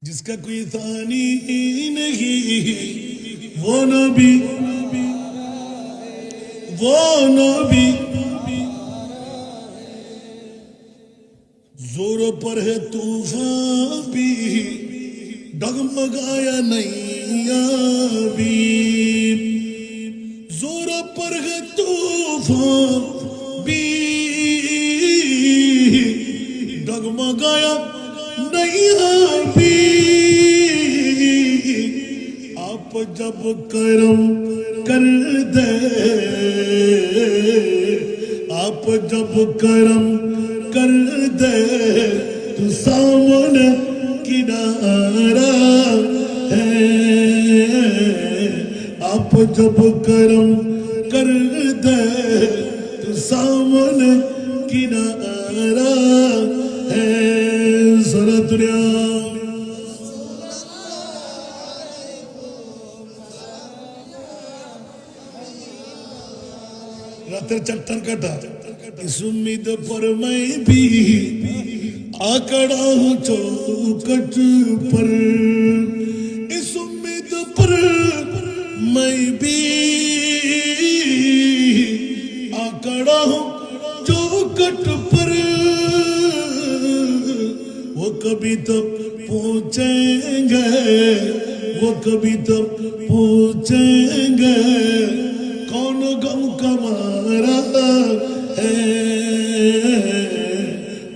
जिसका कोई थानी नहीं वो नबी जोर पर है तूफान भी डगमगाया नहीं अभी जोर पर है तूफान भी डगमगाया नहीं अभी आप जब करम कर दे आप जब करम कर दे तो सामने किनारा है आप जब करम कर दे तो सामने किनारा है जरा दुनिया रातर चट्टर कटा इस उम्मीद पर मैं भी आकड़ा हूँ चौखट पर इस उम्मीद पर मैं भी आकड़ा हूँ चौखट पर वो कभी तो पहुँचेंगे वो कभी तो पहुँचेंगे कौन गम कमारा है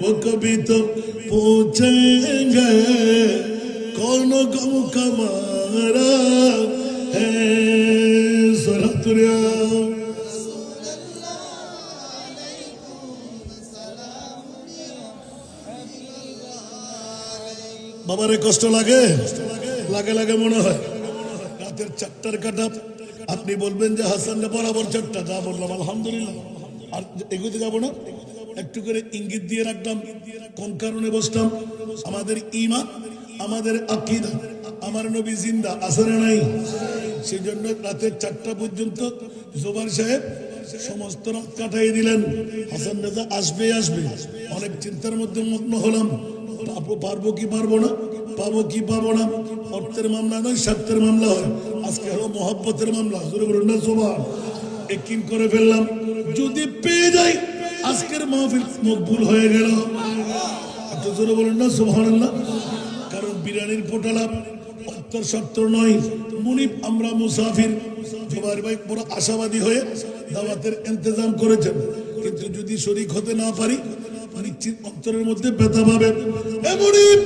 वो कभी तो पूछेंगे कौन गम कमारा है जरा तुरिया बाबारे कष्ट लागे लागे लागे মনে হয় রাতের 4টার কাটা আপনি বলবেন যে হাসান বরাবর 4টা যা বললাম আলহামদুলিল্লাহ আর এগোতে যাব না একটু করে ইঙ্গিত দিয়ে রাখলাম কোন কারণে বসলাম আমাদের ঈমান আমাদের আকীদা আমার নবী জিন্দা আছে না নাই সেজন্য রাতে 4টা পর্যন্ত জোবার সাহেব সমস্ত রাত কাটাই দিলেন হাসান রাজা আসবে অনেক চিন্তার মধ্যে মগ্ন হলাম পারবো কি পারবো না পাবো কি পাবো না অর্থের মামলা নয় স্বার্থের মামলা হয় আজকে হলো মহব্বতের মামলা জোরে বলুন না সুবহান একিন করে ফেললাম যদি পেয়ে যাই আজকের মাহফিল মকবুল হয়ে গেল একটু জোরে বলুন না সুবহানাল্লাহ কারণ বিরানির পোটালা অর্থের শর্ত নয় মুনিব আমরা মুসাফির জোবার ভাই বড় আশাবাদী হয়ে দাওয়াতের ইন্তজাম করেছেন কিন্তু যদি শরীক হতে না পারি নিশ্চিত অন্তরের মধ্যে ব্যথা পাবে এ মুনিব